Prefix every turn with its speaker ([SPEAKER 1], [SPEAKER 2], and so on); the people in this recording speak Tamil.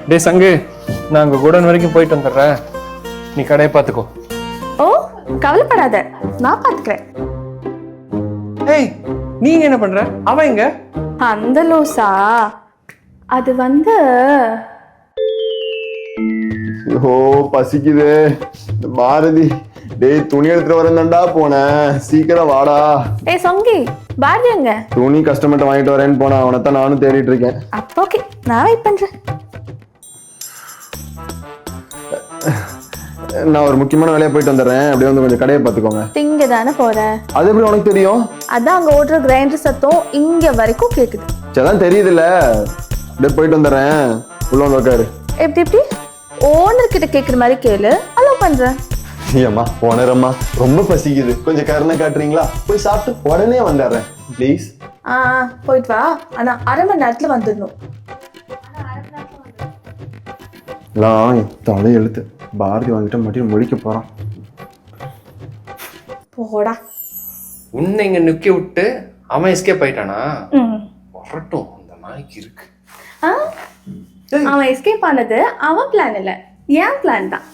[SPEAKER 1] டே சங்கு, நான் அங்கே குடோன் வரைக்கும் போயிட்டு வந்துடுறேன், நீ கடையை பார்த்துக்கோ.
[SPEAKER 2] ஓ கவலைப்படாத, நான் பார்த்துக்கிறேன்.
[SPEAKER 1] ஏய், நீங்க என்ன பண்ற? அவன் எங்க?
[SPEAKER 2] அந்த லூசா, அது வந்து
[SPEAKER 3] ஓ பசிக்குது பாரதி. டேய் துணி எடுத்துட்டு வரேன்டா போனேன், சீக்கிரம் வாடா.
[SPEAKER 2] ஏய் சொங்கி, பாரதி எங்க?
[SPEAKER 3] துணி கஸ்டமர்ட்ட வாங்கிட்டு வரேன்னு போனா, அவனைத்தான் நானும் தேடிட்டு இருக்கேன்.
[SPEAKER 2] அப்போ ஓகே, நான் வெயிட் பண்றேன்.
[SPEAKER 3] நான் ஒரு முக்கியமான வேலையா போயிட்டு வந்துடுறேன், அப்படியே வந்து கொஞ்சம் கடையை பார்த்துக்கோங்க.
[SPEAKER 2] திங்க தானே போற?
[SPEAKER 3] அது எப்படி உனக்கு தெரியும்?
[SPEAKER 2] அதான் அங்க ஓடுற கிரைண்டர் சத்தம் இங்க வரைக்கும் கேக்குது.
[SPEAKER 3] சரிதான் தெரியுதுல்ல, அப்படியே போயிட்டு வந்துடுறேன், உள்ள வந்து உட்காரு.
[SPEAKER 2] எப்படி எப்படி ஓனர் கிட்ட கேக்குற மாதிரி கேளு, அலோவ் பண்றேன்.
[SPEAKER 3] ஏம்மா போனரம்மா, ரொம்ப பசிக்குது, கொஞ்சம் கருணை காட்டுறீங்களா? போய் சாப்பிட்டு உடனே வந்துடுறேன் ப்ளீஸ்.
[SPEAKER 2] போயிட்டு வா, ஆனா அரை மணி நேரத்துல வந்துடணும்.
[SPEAKER 3] எல்லாம் தலை எழுத்து, பாரதி வாங்கிட்ட மட்டும் முடிக்க போறான்.
[SPEAKER 2] போடா.
[SPEAKER 1] உன்னை இங்க நிக்க விட்டு அவன் எஸ்கேப் ஆயிட்டானா? வரட்டும், அந்த நாய்க்கு இருக்கு.
[SPEAKER 2] அவன் எஸ்கேப் ஆனது அவன் பிளான் இல்ல, என் பிளான் தான்.